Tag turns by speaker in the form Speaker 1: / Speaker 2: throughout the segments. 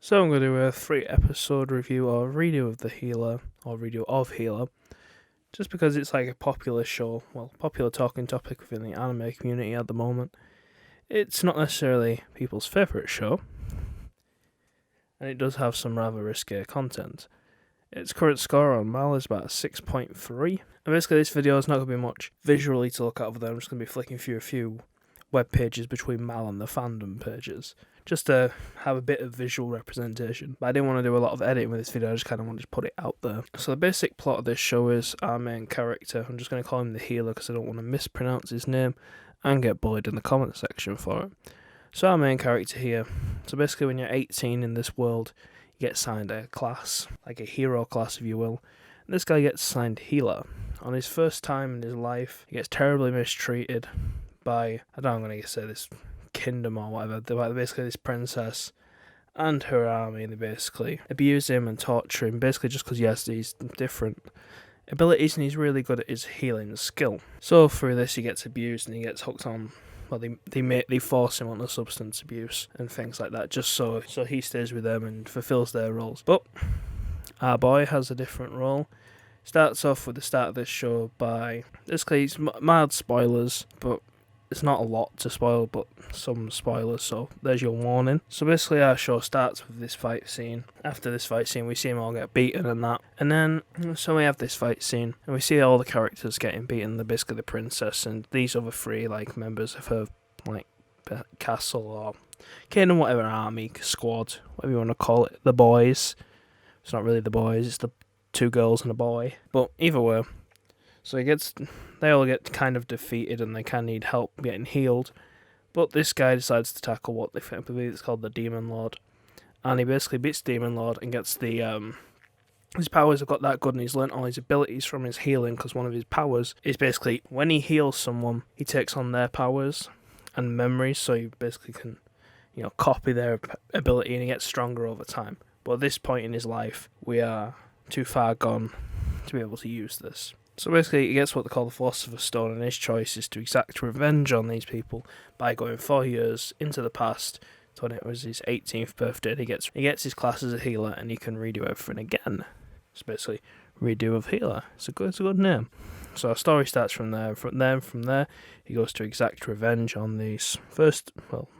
Speaker 1: So I'm going to do a 3-episode review or redo of The Healer, or redo of Healer, just because it's like a popular show, popular talking topic within the anime community at the moment. It's not necessarily people's favourite show, and it does have some rather risky content. Its current score on Mal is about a 6.3, and basically this video is not going to be much visually to look at other than I'm just going to be flicking through a few web pages between Mal and the fandom pages, just to have a bit of visual representation. But I didn't want to do a lot of editing with this video, I just kind of wanted to put it out there. So the basic plot of this show is our main character, I'm just going to call him the Healer because I don't want to mispronounce his name and get bullied in the comment section for it. So our main character here, so basically when you're 18 in this world, you get assigned a class, like a hero class if you will. And this guy gets assigned Healer. On his first time in his life, he gets terribly mistreated by, I don't know, I'm going to say this kingdom or whatever, basically this princess and her army. They basically abuse him and torture him, basically just because he has these different abilities and he's really good at his healing skill. So through this he gets abused and he gets hooked on, they force him onto substance abuse and things like that, just so he stays with them and fulfills their roles. But our boy has a different role. Starts off with the start of this show by, basically it's mild spoilers, but it's not a lot to spoil, but some spoilers, so there's your warning. So basically our show starts with this fight scene. After this fight scene we see them all get beaten and that. And then, so we have this fight scene, and we see all the characters getting beaten. They're basically the princess and these other three, members of her, castle or kingdom, whatever, army, squad, whatever you want to call it. The boys. It's not really the boys, it's the 2 girls and a boy. But either way, so they all get kind of defeated and they kind of need help getting healed. But this guy decides to tackle what they believe it's called the Demon Lord. And he basically beats Demon Lord and gets his powers have got that good and he's learnt all his abilities from his healing, because one of his powers is basically when he heals someone, he takes on their powers and memories, so you basically can, copy their ability and he gets stronger over time. But at this point in his life, we are too far gone to be able to use this. So basically he gets what they call the Philosopher's Stone, and his choice is to exact revenge on these people by going 4 years into the past to when it was his 18th birthday. He gets his class as a healer and he can redo everything again. It's basically redo of healer. It's a good name. So our story starts from there. From there he goes to exact revenge on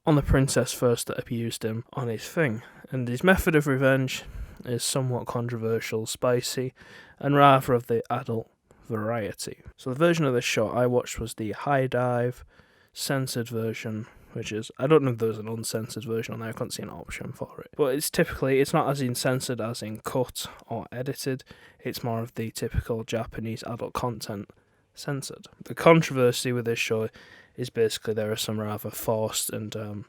Speaker 1: on the princess first that abused him on his thing. And his method of revenge is somewhat controversial, spicy, and rather of the adult variety. So the version of this show I watched was the high dive censored version, which is, I don't know if there's an uncensored version on there, I can't see an option for it. But it's not as in censored as in cut or edited, it's more of the typical Japanese adult content censored. The controversy with this show is basically there are some rather forced and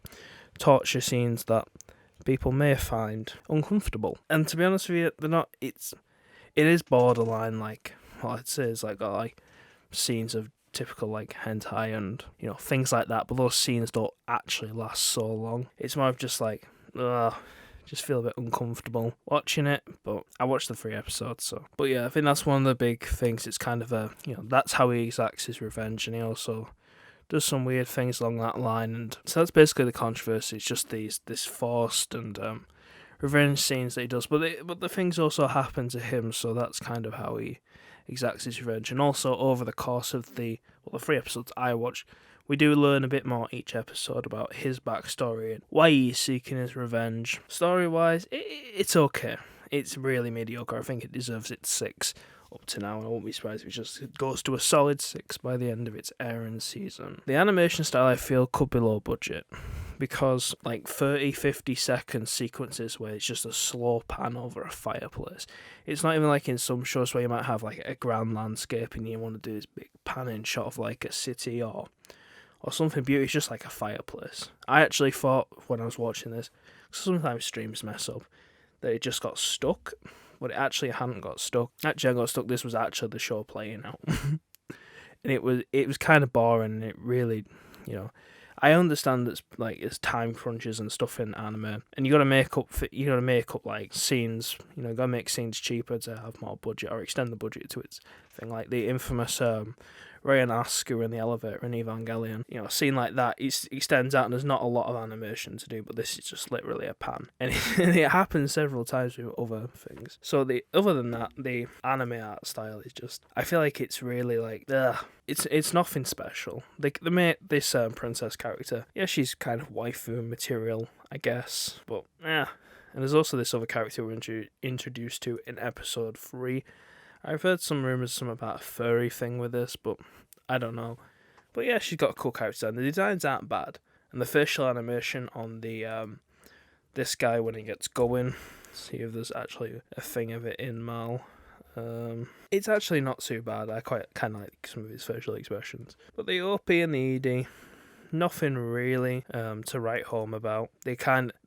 Speaker 1: torture scenes that people may find uncomfortable. And to be honest with you, it is borderline, what I'd say is got scenes of typical hentai and things like that, but those scenes don't actually last so long. It's more of just just feel a bit uncomfortable watching it. But I watched the 3 episodes, so. But yeah, I think that's one of the big things. It's kind of that's how he exacts his revenge, and he also does some weird things along that line. And so that's basically the controversy. It's just this forced and revenge scenes that he does, but the things also happen to him, so that's kind of how he exacts his revenge. And also over the course of the 3 episodes I watched, we do learn a bit more each episode about his backstory and why he's seeking his revenge. Story wise, it's okay. It's really mediocre. I think it deserves its 6 up to now, and I won't be surprised if it just goes to a solid 6 by the end of its airing season. The animation style I feel could be low budget, because 30-50 second sequences where it's just a slow pan over a fireplace. It's not even like in some shows where you might have a grand landscape and you want to do this big panning shot of a city or something beautiful. It's just like a fireplace. I actually thought when I was watching this, because sometimes streams mess up, that it just got stuck, but it actually hadn't got stuck. Actually, I got stuck. This was actually the show playing out. And it was kind of boring, and it really, I understand that it's time crunches and stuff in anime, and you got to make up scenes. You got to make scenes cheaper to have more budget or extend the budget to its thing, like the infamous Ray and Asuka in the elevator in Evangelion. You know, a scene like that, it extends out and there's not a lot of animation to do, but this is just literally a pan. And it happens several times with other things. So other than that, the anime art style is just, I feel like it's really like, it's nothing special. They made this princess character, yeah, she's kind of waifu material, I guess, but yeah. And there's also this other character we're introduced to in episode 3. I've heard some rumours about a furry thing with this, but I don't know. But yeah, she's got a cool character, and the designs aren't bad. And the facial animation on the this guy when he gets going, see if there's actually a thing of it in Mal. It's actually not too bad. I quite kind of like some of his facial expressions. But the OP and the ED, nothing really to write home about. They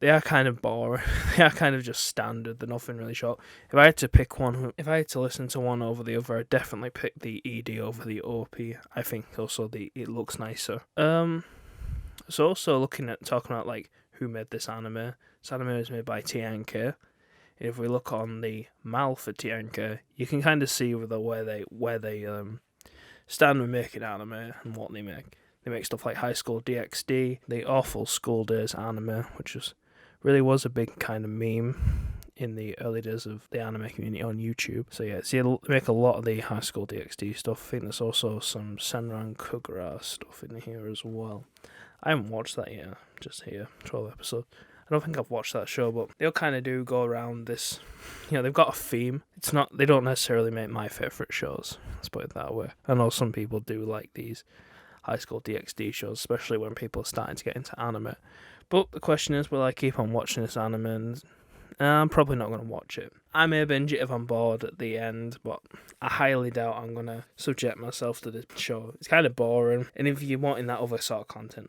Speaker 1: are kind of boring. They are kind of just standard. They're nothing really short. If I had to pick one, if I had to listen to one over the other, I'd definitely pick the ED over the OP. I think also it looks nicer. So also talking about like who made this anime. This anime is made by TNK. If we look on the MAL for TNK, you can kind of see where they stand with making anime and what they make. They make stuff like High School DxD, the awful School Days anime, which really was a big kind of meme in the early days of the anime community on YouTube. So yeah, they make a lot of the High School DxD stuff. I think there's also some Senran Kugura stuff in here as well. I haven't watched that yet, just here, 12 episodes. I don't think I've watched that show, but they'll kind of do go around this, they've got a theme. They don't necessarily make my favourite shows, let's put it that way. I know some people do like these High School DxD shows, especially when people are starting to get into anime. But the question is, will I keep on watching this anime? And I'm probably not going to watch it. I may binge it if I'm bored at the end, but I highly doubt I'm going to subject myself to this show. It's kind of boring, and if you're wanting that other sort of content,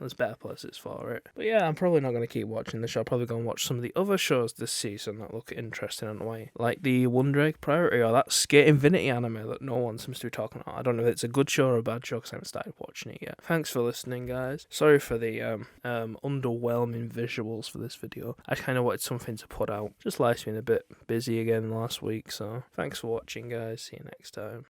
Speaker 1: there's better places for it. But yeah, I'm probably not going to keep watching the show. I'll probably go and watch some of the other shows this season that look interesting in a way, like the Wonder Egg Priority or that Skate Infinity anime that no one seems to be talking about. I don't know if it's a good show or a bad show because I haven't started watching it yet. Thanks for listening, guys. Sorry for the underwhelming visuals for this video. I kind of wanted something to put out. Just life's been a bit busy again last week, so thanks for watching, guys. See you next time.